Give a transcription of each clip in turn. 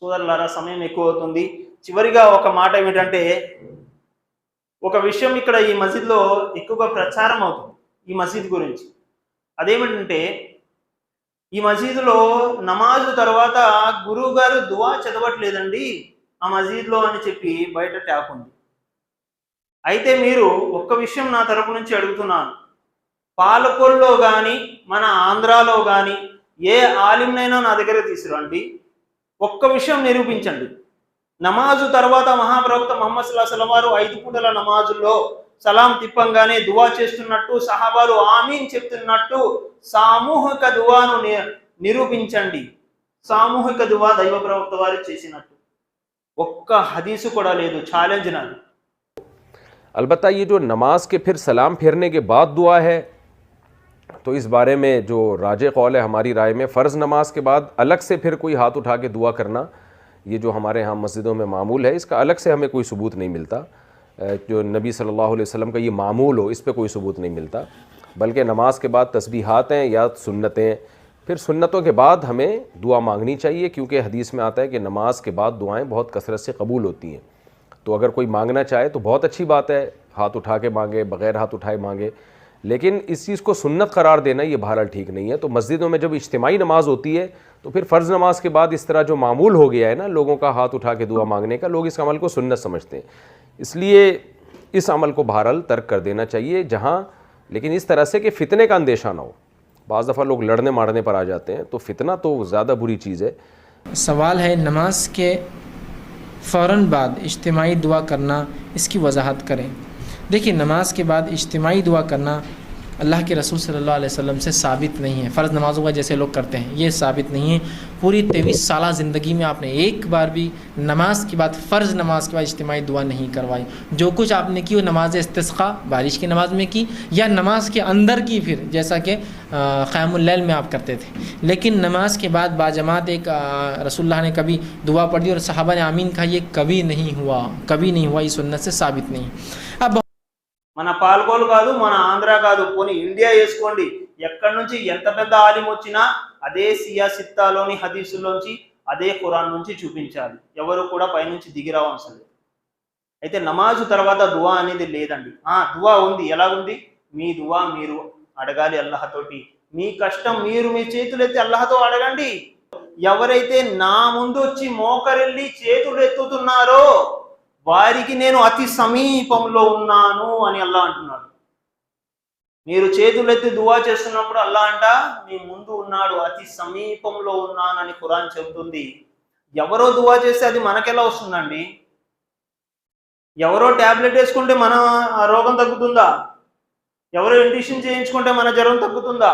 సోదరులారా, సమయం ఎక్కువ అవుతుంది. చివరిగా ఒక మాట ఏమిటంటే, ఒక విషయం ఇక్కడ ఈ మసీద్లో ఎక్కువగా ప్రచారం అవుతుంది ఈ మసీద్ గురించి. అదేమిటంటే, ఈ మసీదులో నమాజు తర్వాత గురువు గారు దువా చదవట్లేదండి ఆ మసీద్లో అని చెప్పి బయట ట్యాప్ ఉంది. అయితే మీరు ఒక్క విషయం నా తరపు నుంచి అడుగుతున్నాను. పాలకొల్లో కానీ మన ఆంధ్రాలో కానీ ఏ ఆలింనైనా నా దగ్గర తీసుకురండి, ఒక్క విషయం నిరూపించండి. నమాజు తర్వాత మహాప్రవక్త ముహమ్మద్ సల్లల్లాహు అలైహి వసల్లం వారు 5 పూటల నమాజుల్లో సలాం తిప్పంగానే దువా చేస్తున్నట్టు, సహాబాలు ఆమీన్ చెప్తున్నట్టు సామూహిక దువాను నిరూపించండి. సామూహిక దువా దైవ ప్రవక్త వారు చేసినట్టు ఒక్క హదీసు కూడా లేదు. ఛాలెంజ్ నాది. अलबत्ता ये जो नमाज के फिर सलाम फेरने के बाद दुआ है, तो इस बारे में जो राजे कौल है हमारी राय में, फ़र्ज़ नमाज के बाद अलग से फिर कोई हाथ उठा के दुआ करना, ये जो हमारे यहाँ मस्जिदों में मामूल है, इसका अलग से हमें कोई सबूत नहीं मिलता। जो नबी सल्लल्लाहु अलैहि वसल्लम का ये मामूल हो, इस पर कोई सबूत नहीं मिलता। बल्कि नमाज के बाद तस्बीहात हैं या सुन्नतें, फिर सुन्नतों के बाद हमें दुआ मांगनी चाहिए, क्योंकि हदीस में आता है कि नमाज के बाद दुआएँ बहुत कसरत से कबूल होती हैं। तो अगर कोई मांगना चाहे तो बहुत अच्छी बात है, हाथ उठा के मांगे, बग़ैर हाथ उठाए मांगे, लेकिन इस चीज़ को सुन्नत करार देना ये बहरहाल ठीक नहीं है। तो मस्जिदों में जब इज्तिमाई नमाज होती है तो फिर फ़र्ज़ नमाज के बाद इस तरह जो मामूल हो गया है ना लोगों का हाथ उठा के दुआ मांगने का, लोग इस अमल को सुन्नत समझते हैं, इसलिए इस अमल को बहरहाल तर्क कर देना चाहिए। जहाँ लेकिन इस तरह से कि फ़ितने का अंदेशा ना हो। बाज़ दफ़ा लोग लड़ने मारने पर आ जाते हैं, तो फ़ितना तो ज़्यादा बुरी चीज़ है। सवाल है, नमाज के फ़ौरन बाद इज्तिमाई दुआ करना, इसकी वजाहत करें। देखिए, नमाज के बाद इज्तिमाई दुआ करना अल्लाह के रसूल सल्लल्लाहु अलैहि वसल्लम से साबित नहीं है। फ़र्ज़ नमाज़ों का जैसे लोग करते हैं, ये साबित नहीं है। पूरी 23 साल ज़िंदगी में आपने एक बार भी नमाज के बाद, फ़र्ज़ नमाज के बाद इज्तिमाई दुआ नहीं करवाई। जो कुछ आपने की वो नमाज इस्तिस्क़ा बारिश की नमाज में की, या नमाज के अंदर की, फिर जैसा कि क़यामुल लैल में आप करते थे। लेकिन नमाज के बाद बाजमात एक रसूलुल्लाह ने कभी दुआ पढ़ी और सहाबा ने आमीन कहा, ये कभी नहीं हुआ, कभी नहीं हुआ, ये सुन्नत से साबित नहीं। अब మన పాల్గొలు కాదు, మన ఆంధ్ర కాదు, పోనీ ఇండియా వేసుకోండి, ఎక్కడి నుంచి ఎంత పెద్ద ఆలిం వచ్చినా అదే సియాసిత్తాలోని హదీసుల్లోంచి, అదే ఖురాన్ నుంచి చూపించాలి. ఎవరు కూడా పైనుంచి దిగిరావసరం లేదు. అయితే నమాజు తర్వాత దువా అనేది లేదండి. దువా ఉంది. ఎలాగుంది? మీ దువా మీరు అడగాలి అల్లాహతోటి. మీ కష్టం మీరు మీ చేతులెత్తి అల్లాహతో అడగండి. ఎవరైతే నా ముందు వచ్చి మోకరెళ్ళి చేతులు ఎత్తుతున్నారో వారికి నేను అతి సమీపంలో ఉన్నాను అని అల్లా అంటున్నాడు. మీరు చేతులెత్తి దువా చేస్తున్నప్పుడు అల్లా అంట మీ ముందు ఉన్నాడు, అతి సమీపంలో ఉన్నానని ఖురాన్ చెబుతుంది. ఎవరో దువా చేస్తే అది మనకెలా వస్తుందండి? ఎవరో ట్యాబ్లెట్ వేసుకుంటే మన రోగం తగ్గుతుందా? ఎవరో ఇంజెక్షన్ చేయించుకుంటే మన జ్వరం తగ్గుతుందా?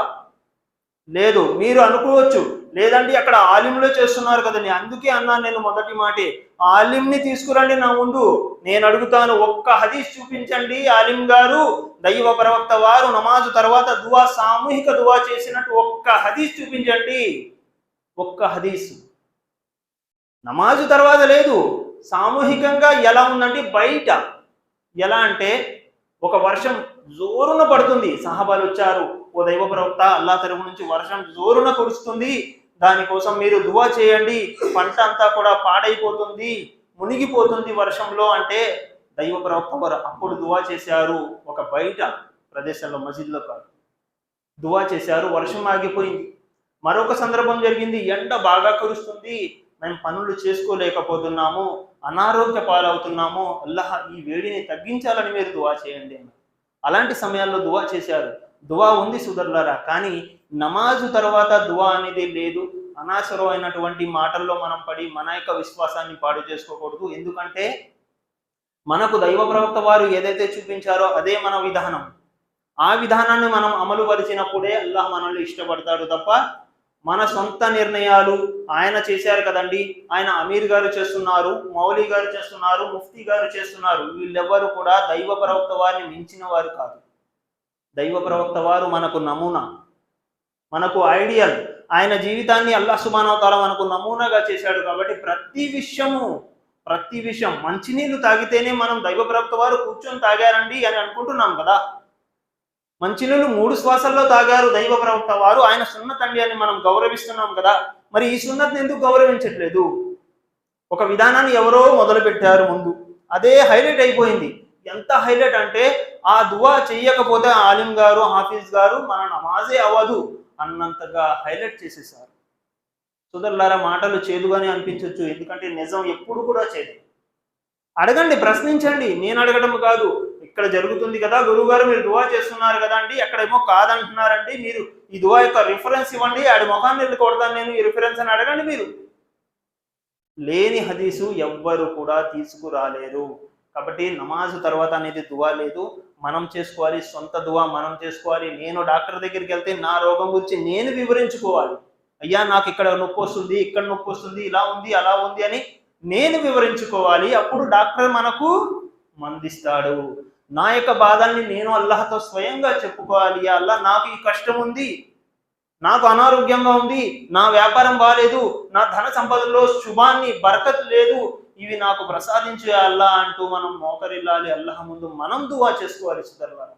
లేదు. మీరు అనుకోవచ్చు, లేదండి అక్కడ ఆలింలో చేస్తున్నారు కదండి, అందుకే అన్నాను నేను మొదటి మాటే, ఆలింని తీసుకురండి నా ముందు, నేను అడుగుతాను, ఒక్క హదీస్ చూపించండి ఆలిం గారు, దైవ ప్రవక్త వారు నమాజు తర్వాత దువా, సామూహిక దువా చేసినట్టు ఒక్క హదీస్ చూపించండి. ఒక్క హదీస్. నమాజు తర్వాత లేదు. సామూహికంగా ఎలా ఉందంటే బయట ఎలా అంటే, ఒక వర్షం జోరున పడుతుంది, సహాబాలు వచ్చారు, ఓ దైవ ప్రవక్త అల్లా తరఫు నుంచి వర్షం జోరున కురుస్తుంది, దానికోసం మీరు దువా చేయండి, పంట అంతా కూడా పాడైపోతుంది, మునిగిపోతుంది వర్షంలో అంటే దైవ ప్రవక్త వారు అప్పుడు దువా చేశారు. ఒక బయట ప్రదేశంలో, మసీద్లో కాదు, దువా చేశారు. వర్షం ఆగిపోయింది. మరొక సందర్భం జరిగింది, ఎండ బాగా కురుస్తుంది, మేము పనులు చేసుకోలేకపోతున్నాము, అనారోగ్య పాలవుతున్నాము, అల్లాహ్ ఈ వేడిని తగ్గించాలని మీరు దువా చేయండి అని. అలాంటి సమయాల్లో దువా చేశారు. దువా ఉంది సోదరులారా, కానీ నమాజు తర్వాత దువా అనేది లేదు. అనవసరమైనటువంటి మాటల్లో మనం పడి మన యొక్క విశ్వాసాన్ని పాడు చేసుకోకూడదు. ఎందుకంటే మనకు దైవ ప్రవక్త వారు ఏదైతే చూపించారో అదే మన విధానం. ఆ విధానాన్ని మనం అమలు పరిచినప్పుడే అల్లాహ్ మనల్ని ఇష్టపడతాడు తప్ప మన సొంత నిర్ణయాలు ఆయన చేశారు కదండి, ఆయన అమీర్ గారు చేస్తున్నారు, మౌలీ గారు చేస్తున్నారు, ముఫ్తీ గారు చేస్తున్నారు, వీళ్ళెవ్వరు కూడా దైవ ప్రవక్త వారిని మించిన వారు కాదు. దైవ ప్రవక్త వారు మనకు నమూనా, మనకు ఐడియల్. ఆయన జీవితాన్ని అల్లాహ్ సుబ్హానహు వ తఆలా మనకు నమూనాగా చేశాడు. కాబట్టి ప్రతి విషయం మంచినీళ్ళు తాగితేనే మనం దైవ ప్రవక్త వారు కూర్చొని తాగారండి అని అనుకుంటున్నాం కదా. మంచినీళ్ళు 3 శ్వాసల్లో తాగారు దైవ ప్రవక్త వారు, ఆయన సున్నత్ అండి అని మనం గౌరవిస్తున్నాం కదా. మరి ఈ సున్నత్ని ఎందుకు గౌరవించట్లేదు? ఒక విధానాన్ని ఎవరో మొదలు పెట్టారు ముందు, అదే హైలైట్ అయిపోయింది. ఎంత హైలైట్ అంటే ఆ దువా చెయ్యకపోతే ఆలిం గారు హాఫీజ్ గారు మన నమాజే అవ్వదు అన్నంతగా హైలైట్ చేసేసారు. సోదరులారా, మాటలు చేదుగానే అనిపించవచ్చు, ఎందుకంటే నిజం ఎప్పుడు కూడా చేదు. అడగండి, ప్రశ్నించండి, నేను అడగడం కాదు. ఇక్కడ జరుగుతుంది కదా గురువు గారు, మీరు దువా చేస్తున్నారు కదా అండి, ఎక్కడేమో కాదంటున్నారండి, మీరు ఈ దువా యొక్క రిఫరెన్స్ ఇవ్వండి, ఆడి ముఖాన్ని వెళ్ళి కొడతాను నేను ఈ రిఫరెన్స్ అని అడగండి. మీరు లేని హదీసు ఎవ్వరు కూడా తీసుకురాలేరు. కాబట్టి నమాజ్ తర్వాత అనేది దువా లేదు, మనం చేసుకోవాలి, సొంత దువా మనం చేసుకోవాలి. నేను డాక్టర్ దగ్గరికి వెళ్తే నా రోగం గురించి నేను వివరించుకోవాలి. అయ్యా నాకు ఇక్కడ నొప్పి వస్తుంది, ఇక్కడ నొప్పి వస్తుంది, ఇలా ఉంది అలా ఉంది అని నేను వివరించుకోవాలి. అప్పుడు డాక్టర్ మనకు మందిస్తాడు. నా యొక్క బాధల్ని నేను అల్లాహ్తో స్వయంగా చెప్పుకోవాలి. అల్లా నాకు ఈ కష్టం ఉంది, నాకు అనారోగ్యంగా ఉంది, నా వ్యాపారం బాగాలేదు, నా ధన సంపదలో శుభాన్ని బరకత్ లేదు, ఇవి నాకు ప్రసాదించే అల్లా అంటూ మనం మోకరిల్లాలి అల్లాహ్ ముందు, మనం దువా చేసుకోవాలి సోదరులారా.